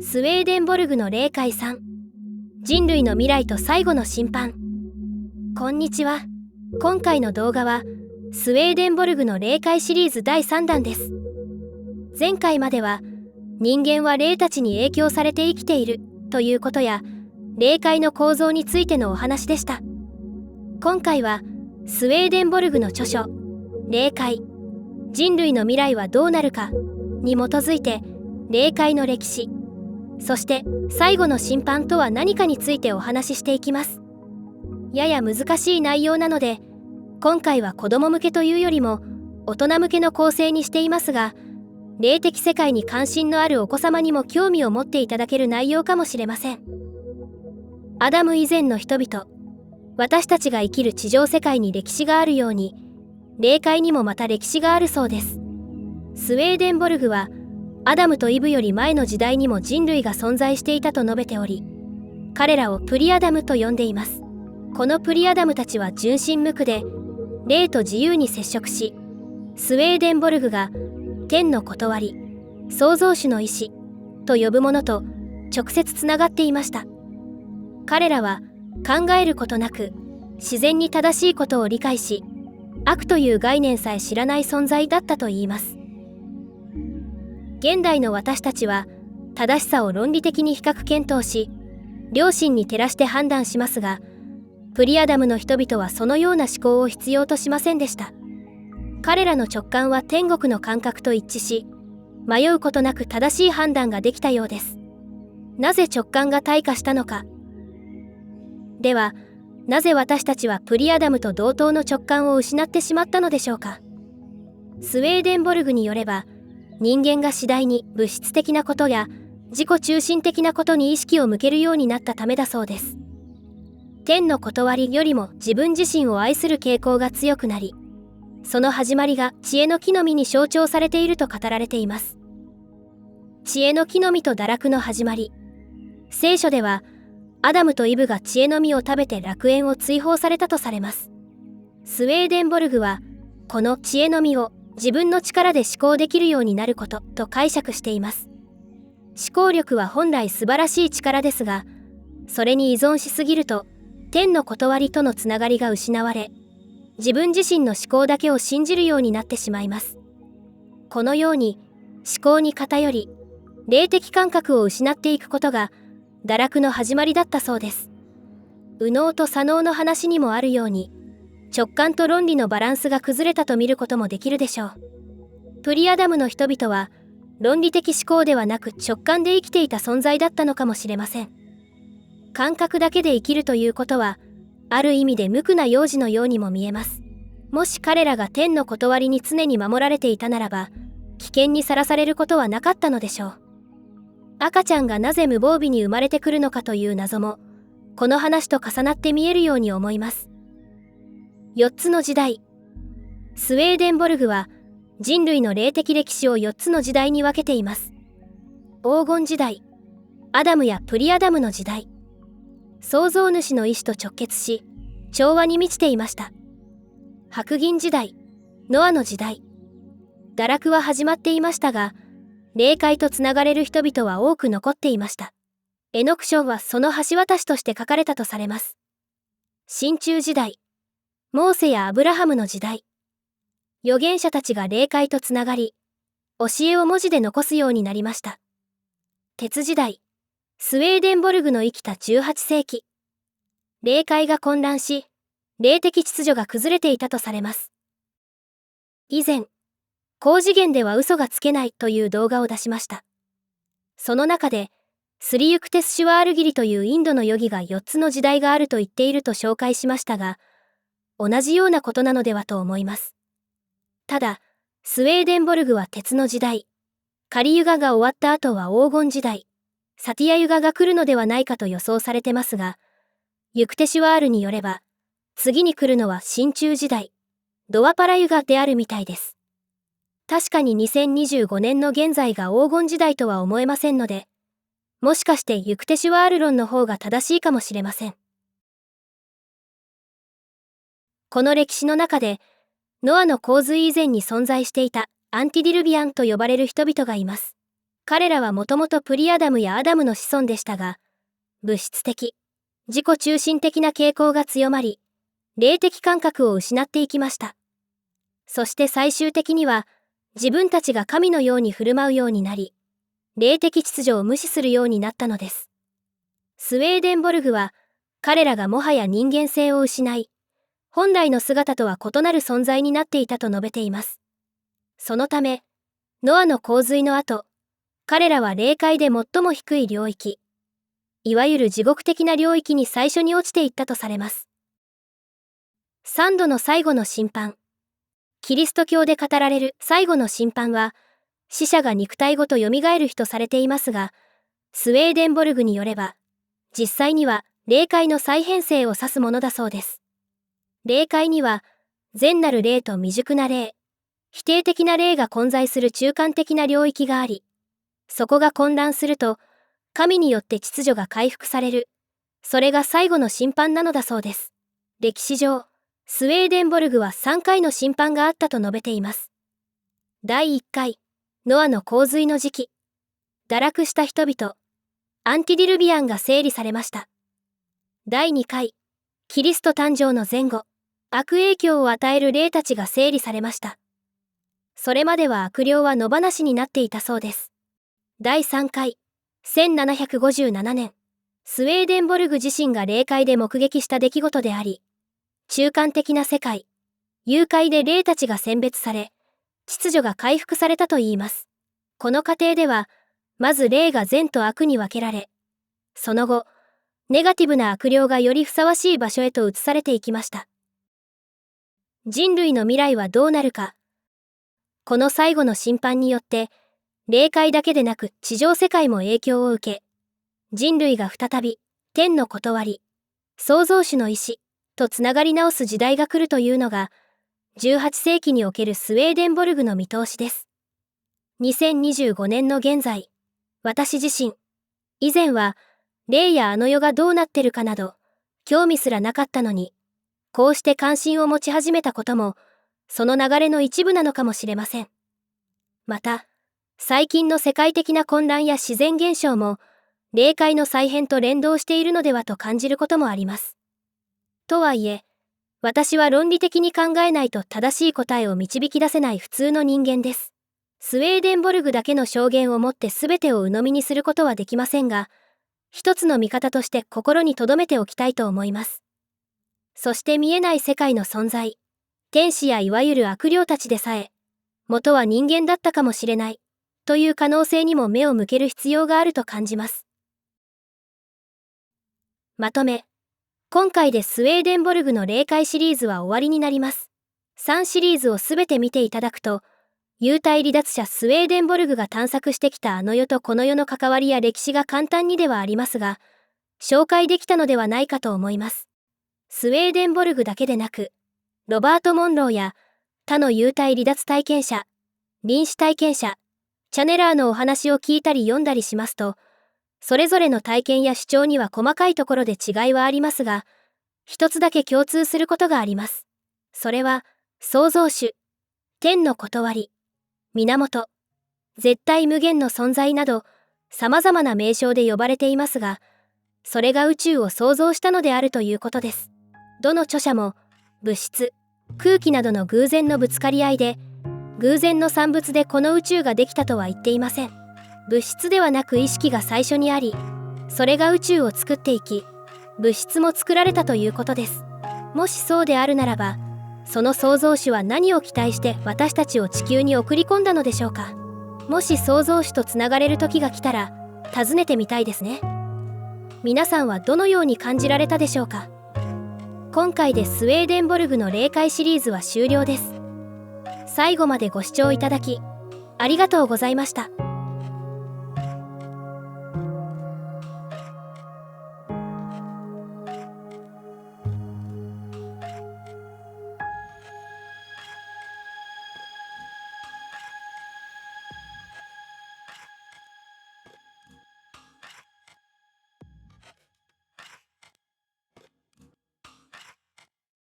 スウェーデンボルグの霊界3、人類の未来と最後の審判。こんにちは。今回の動画はスウェーデンボルグの霊界シリーズ第3弾です。前回までは人間は霊たちに影響されて生きているということや霊界の構造についてのお話でした。今回はスウェーデンボルグの著書霊界、人類の未来はどうなるかに基づいて霊界の歴史、そして最後の審判とは何かについてお話ししていきます。やや難しい内容なので今回は子供向けというよりも大人向けの構成にしていますが、霊的世界に関心のあるお子様にも興味を持っていただける内容かもしれません。アダム以前の人々、私たちが生きる地上世界に歴史があるように霊界にもまた歴史があるそうです。スウェーデンボルグはアダムとイブより前の時代にも人類が存在していたと述べており、彼らをプリアダムと呼んでいます。このプリアダムたちは純真無垢で霊と自由に接触し、スウェーデンボルグが天の理り、創造主の意志と呼ぶものと直接つながっていました。彼らは考えることなく自然に正しいことを理解し、悪という概念さえ知らない存在だったといいます。現代の私たちは正しさを論理的に比較検討し、良心に照らして判断しますが、プリアダムの人々はそのような思考を必要としませんでした。彼らの直感は天国の感覚と一致し、迷うことなく正しい判断ができたようです。なぜ直感が退化したのか。では、なぜ私たちはプリアダムと同等の直感を失ってしまったのでしょうか。スウェーデンボルグによれば、人間が次第に物質的なことや自己中心的なことに意識を向けるようになったためだそうです。天の理りよりも自分自身を愛する傾向が強くなり、その始まりが知恵の木の実に象徴されていると語られています。知恵の木の実と堕落の始まり。聖書では、アダムとイブが知恵の実を食べて楽園を追放されたとされます。スウェーデンボルグは、この知恵の実を自分の力で思考できるようになることと解釈しています。思考力は本来素晴らしい力ですが、それに依存しすぎると、天の理りとのつながりが失われ、自分自身の思考だけを信じるようになってしまいます。このように思考に偏り、霊的感覚を失っていくことが堕落の始まりだったそうです。右脳と左脳の話にもあるように、直感と論理のバランスが崩れたと見ることもできるでしょう。プリアダムの人々は論理的思考ではなく直感で生きていた存在だったのかもしれません。感覚だけで生きるということは、ある意味で無垢な幼児のようにも見えます。もし彼らが天の理りに常に守られていたならば、危険にさらされることはなかったのでしょう。赤ちゃんがなぜ無防備に生まれてくるのかという謎も、この話と重なって見えるように思います。4つの時代。スウェーデンボルグは人類の霊的歴史を4つの時代に分けています。黄金時代、アダムやプリアダムの時代。創造主の意志と直結し、調和に満ちていました。白銀時代、ノアの時代。堕落は始まっていましたが、霊界とつながれる人々は多く残っていました。エノク書はその橋渡しとして書かれたとされます。真鍮時代、モーセやアブラハムの時代。預言者たちが霊界とつながり、教えを文字で残すようになりました。鉄時代、スウェーデンボルグの生きた18世紀。霊界が混乱し、霊的秩序が崩れていたとされます。以前、高次元では嘘がつけないという動画を出しました。その中で、スリユクテス・シュワールギリというインドのヨギが4つの時代があると言っていると紹介しましたが、同じようなことなのではと思います。ただ、スウェーデンボルグは鉄の時代、カリユガが終わった後は黄金時代、サティアユガが来るのではないかと予想されてますが、ユクテシュワールによれば、次に来るのは真鍮時代、ドアパラユガであるみたいです。確かに2025年の現在が黄金時代とは思えませんので、もしかしてユクテシュワール論の方が正しいかもしれません。この歴史の中で、ノアの洪水以前に存在していたアンティディルビアンと呼ばれる人々がいます。彼らはもともとプリアダムやアダムの子孫でしたが、物質的、自己中心的な傾向が強まり、霊的感覚を失っていきました。そして最終的には、自分たちが神のように振る舞うようになり、霊的秩序を無視するようになったのです。スウェーデンボルグは、彼らがもはや人間性を失い、本来の姿とは異なる存在になっていたと述べています。そのため、ノアの洪水の後、彼らは霊界で最も低い領域、いわゆる地獄的な領域に最初に落ちていったとされます。3度の最後の審判。キリスト教で語られる最後の審判は、死者が肉体ごと蘇る日とされていますが、スウェーデンボルグによれば、実際には霊界の再編成を指すものだそうです。霊界には、善なる霊と未熟な霊、否定的な霊が混在する中間的な領域があり、そこが混乱すると、神によって秩序が回復される。それが最後の審判なのだそうです。歴史上、スウェーデンボルグは3回の審判があったと述べています。第1回、ノアの洪水の時期。堕落した人々、アンティディルビアンが整理されました。第2回、キリスト誕生の前後、悪影響を与える霊たちが整理されました。それまでは悪霊は野放しになっていたそうです。第3回、1757年、スウェーデンボルグ自身が霊界で目撃した出来事であり、中間的な世界、幽界で霊たちが選別され、秩序が回復されたといいます。この過程では、まず霊が善と悪に分けられ、その後、ネガティブな悪霊がよりふさわしい場所へと移されていきました。人類の未来はどうなるか。この最後の審判によって、霊界だけでなく地上世界も影響を受け、人類が再び、天の理り、創造主の意志とつながり直す時代が来るというのが、18世紀におけるスウェーデンボルグの見通しです。2025年の現在、私自身、以前は、霊やあの世がどうなってるかなど、興味すらなかったのに、こうして関心を持ち始めたことも、その流れの一部なのかもしれません。また、最近の世界的な混乱や自然現象も、霊界の再編と連動しているのではと感じることもあります。とはいえ、私は論理的に考えないと正しい答えを導き出せない普通の人間です。スウェーデンボルグだけの証言をもって全てを鵜呑みにすることはできませんが、一つの見方として心に留めておきたいと思います。そして見えない世界の存在、天使やいわゆる悪霊たちでさえ、元は人間だったかもしれない、という可能性にも目を向ける必要があると感じます。まとめ。今回でスウェーデンボルグの霊界シリーズは終わりになります。3シリーズをすべて見ていただくと、幽体離脱者スウェーデンボルグが探索してきたあの世とこの世の関わりや歴史が簡単にではありますが、紹介できたのではないかと思います。スウェーデンボルグだけでなく、ロバート・モンローや他の幽体離脱体験者、臨死体験者、チャネラーのお話を聞いたり読んだりしますと、それぞれの体験や主張には細かいところで違いはありますが、一つだけ共通することがあります。それは、創造主、天の理り、源、絶対無限の存在など、様々な名称で呼ばれていますが、それが宇宙を創造したのであるということです。どの著者も、物質、空気などの偶然のぶつかり合いで、偶然の産物でこの宇宙ができたとは言っていません。物質ではなく意識が最初にあり、それが宇宙を作っていき、物質も作られたということです。もしそうであるならば、その創造主は何を期待して私たちを地球に送り込んだのでしょうか。もし創造主とつながれる時が来たら、尋ねてみたいですね。皆さんはどのように感じられたでしょうか。今回でスウェーデンボルグの霊界シリーズは終了です。最後までご視聴いただき、ありがとうございました。